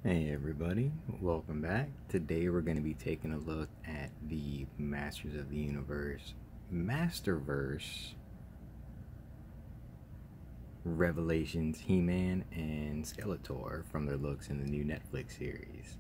Hey everybody, welcome back. Today we're going to be taking a look at the Masters of the Universe Masterverse Revelations HeMan and Skeletor from their looks in the new Netflix series,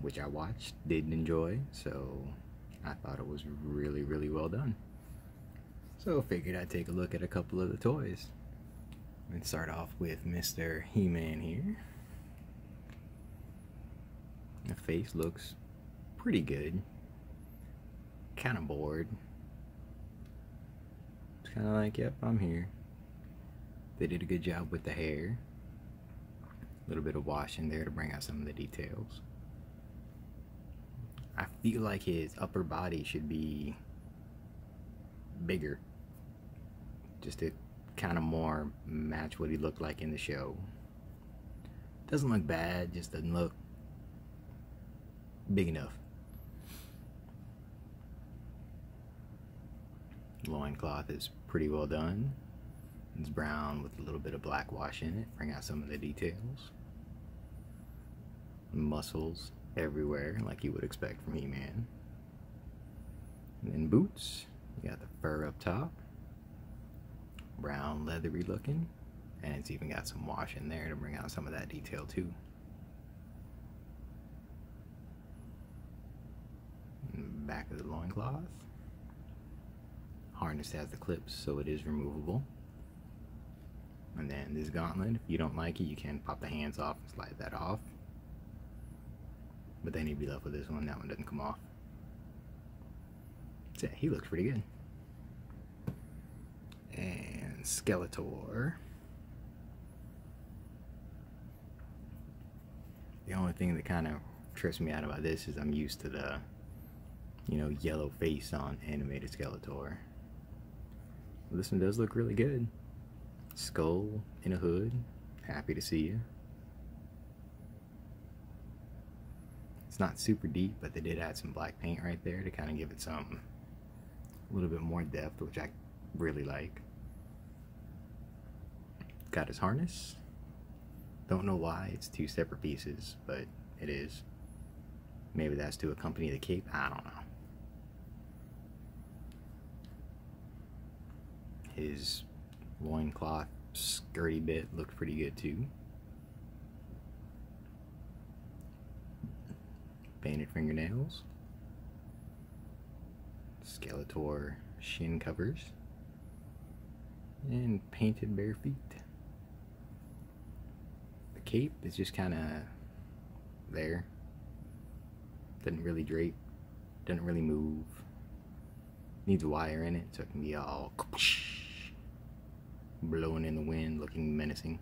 which I watched, did enjoy, so I thought it was really well done. So I figured I'd take a look at a couple of the toys. Let's start off with Mr. HeMan here. The face looks pretty good. Kind of bored. It's kind of like, yep, I'm here. They did a good job with the hair. A little bit of wash in there to bring out some of the details. I feel like his upper body should be bigger, just to kind of more match what he looked like in the show. Doesn't look bad, just doesn't look big enough. Loincloth is pretty well done. It's brown with a little bit of black wash in it, bring out some of the details. Muscles everywhere, like you would expect from HeMan. And then boots, you got the fur up top, brown leathery looking, and it's even got some wash in there to bring out some of that detail too. Back of the loincloth. Harness has the clips, so it is removable. And then this gauntlet, if you don't like it, you can pop the hands off and slide that off. But then you'd be left with this one. That one doesn't come off. So yeah, he looks pretty good. And Skeletor. The only thing that kind of trips me out about this is I'm used to the, you know, yellow face on animated Skeletor. This one does look really good. Skull in a hood. Happy to see you. It's not super deep, but they did add some black paint right there to kind of give it some, a little bit more depth, which I really like. Got his harness. Don't know why it's two separate pieces, but it is. Maybe that's to accompany the cape. I don't know. His loincloth skirty bit looked pretty good too. Painted fingernails. Skeletor shin covers. And painted bare feet. The cape is just kind of there. Doesn't really drape. Doesn't really move. Needs a wire in it so it can be all blowing in the wind, looking menacing.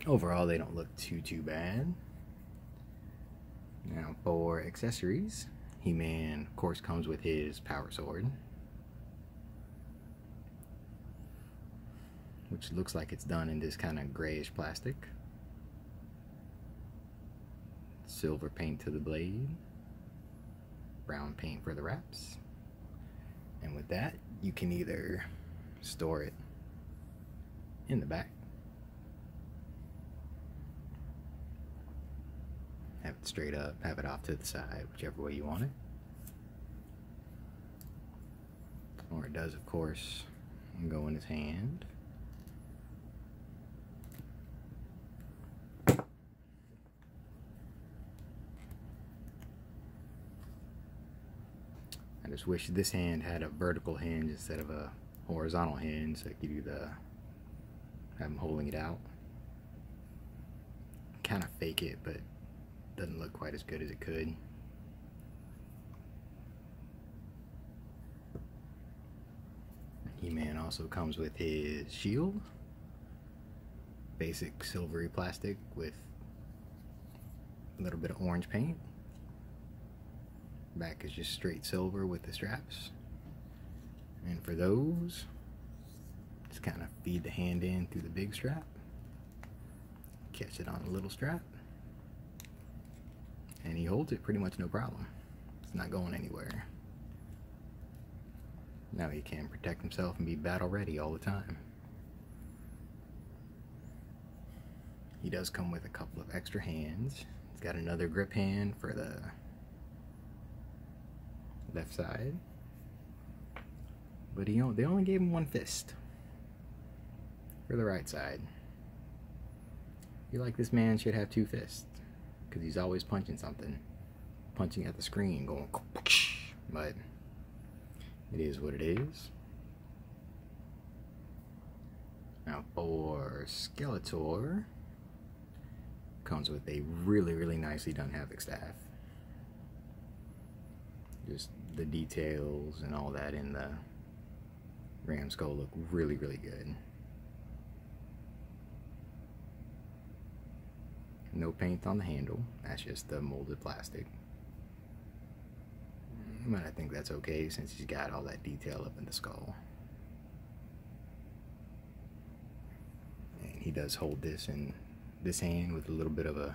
Overall, they don't look too bad. Now for accessories, HeMan of course comes with his power sword, which looks like it's done in this kind of grayish plastic. Silver paint to the blade, brown paint for the wraps. And with that, you can either store it in the back, have it straight up, have it off to the side, whichever way you want it. Or it does, of course, go in his hand. I just wish this hand had a vertical hinge instead of a horizontal hinge, so it give you the, have him holding it out. Kind of fake it, but doesn't look quite as good as it could. HeMan also comes with his shield. Basic silvery plastic with a little bit of orange paint. Back is just straight silver with the straps. And for those, just kind of feed the hand in through the big strap. Catch it on a little strap. And he holds it pretty much no problem. It's not going anywhere. Now he can protect himself and be battle ready all the time. he does come with a couple of extra hands. He's got another grip hand for the left side, but they only gave him one fist for the right side. I feel like this man should have two fists, because he's always punching something, punching at the screen, going, but it is what it is. Now for Skeletor, comes with a really nicely done Havoc staff. Just the details and all that in the ram skull look really good. No paint on the handle, that's just the molded plastic. But I think that's okay since he's got all that detail up in the skull. And he does hold this in this hand with a little bit of a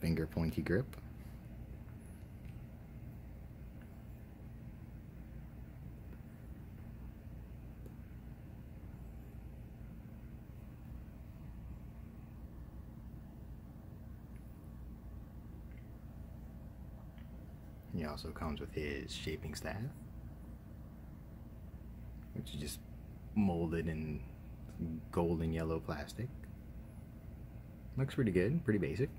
finger pointy grip. He also comes with his shaping staff, which is just molded in gold and yellow plastic. Looks pretty good, pretty basic.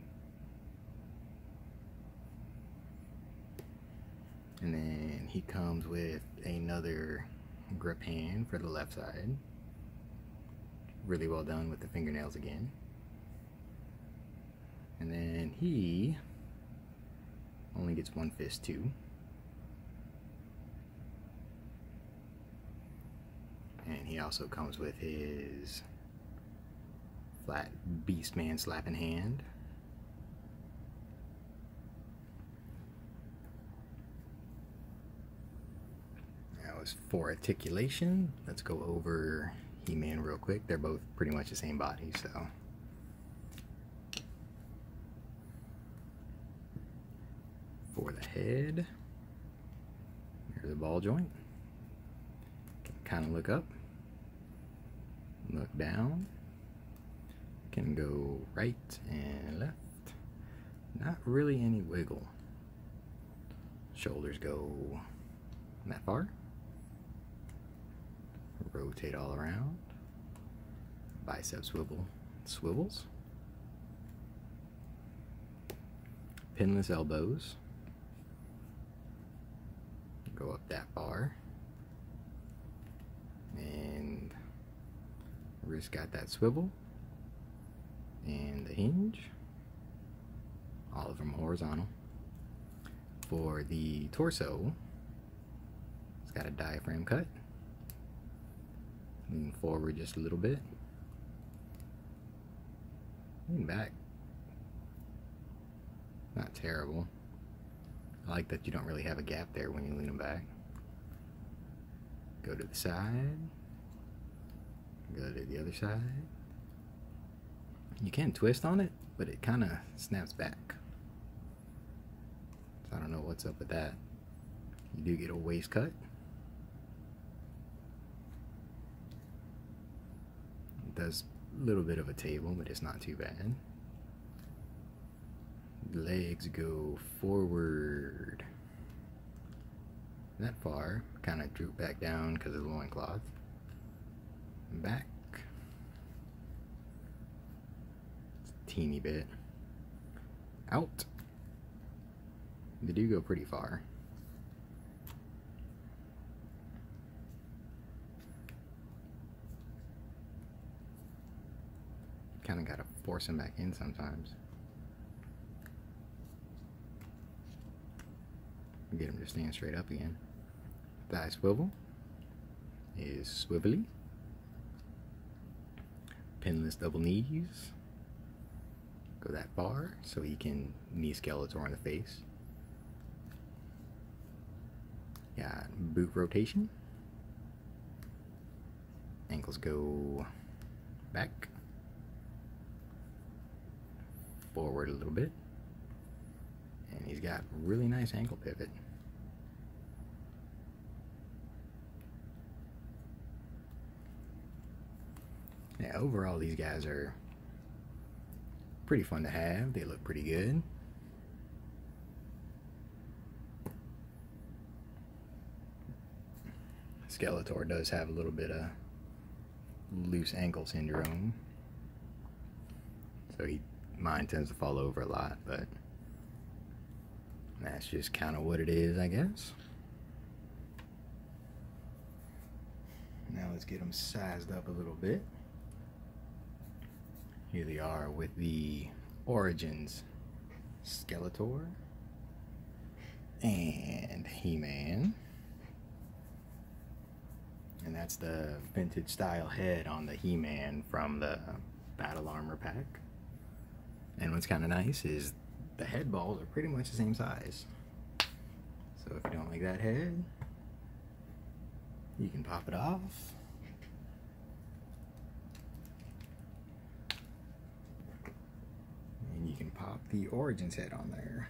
And then he comes with another grip hand for the left side. Really well done with the fingernails again. And then he only gets one fist too. And he also comes with his flat Beastman slapping hand. That was for articulation. Let's go over HeMan real quick. They're both pretty much the same body, so. For the head, there's a ball joint. Can kind of look up, look down, can go right and left. Not really any wiggle. Shoulders go that far. Rotate all around. Bicep swivel, swivels. Pinless elbows. Go up that far, and wrist got that swivel, and the hinge, all of them horizontal. For the torso, it's got a diaphragm cut. Lean forward just a little bit, lean back. Not terrible. I like that you don't really have a gap there when you lean them back. Go to the side. Go to the other side. You can twist on it, but it kind of snaps back. So I don't know what's up with that. You do get a waist cut. It does a little bit of a table, but it's not too bad. Legs go forward that far, kind of droop back down because of the loincloth. Back a teeny bit out. They do go pretty far. Kind of gotta force them back in sometimes. Get him to stand straight up again. Thigh swivel is swivelly. Pinless double knees. Go that far so he can knee Skeletor in the face. Got boot rotation. Ankles go back. Forward a little bit. And he's got really nice ankle pivot. Yeah, overall these guys are pretty fun to have. They look pretty good. Skeletor does have a little bit of loose ankle syndrome, so mine tends to fall over a lot, but that's just kind of what it is, I guess. Now let's get them sized up a little bit. Here they are with the Origins Skeletor and HeMan. And that's the vintage style head on the HeMan from the Battle Armor pack. And what's kind of nice is the head balls are pretty much the same size. So if you don't like that head, you can pop it off. And you can pop the Origins head on there.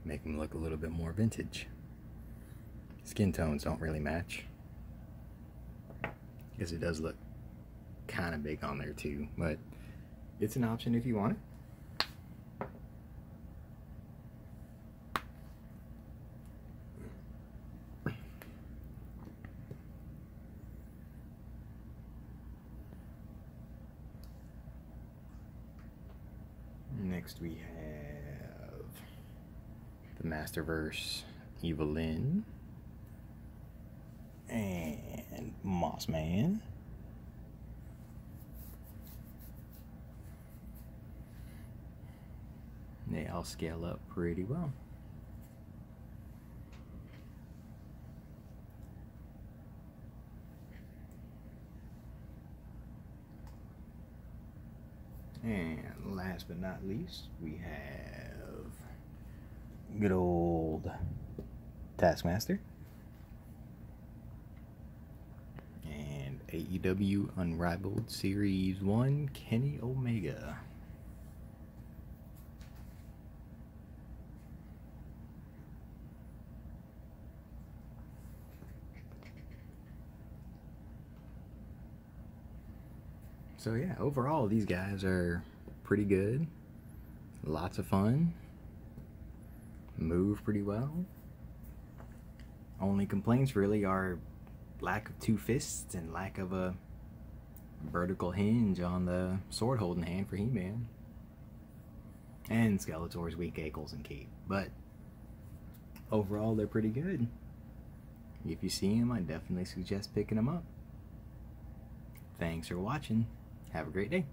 Make them look a little bit more vintage. Skin tones don't really match, because it does look kind of big on there too, but it's an option if you want it. Next we have the Masterverse Evelyn and Mossman. They all scale up pretty well. And last but not least, we have good old Taskmaster and AEW Unrivaled Series 1 Kenny Omega. So yeah, overall these guys are pretty good. Lots of fun. Move pretty well. Only complaints really are lack of two fists and lack of a vertical hinge on the sword holding hand for HeMan. And Skeletor's weak ankles and cape. But overall they're pretty good. If you see them, I definitely suggest picking them up. Thanks for watching. Have a great day.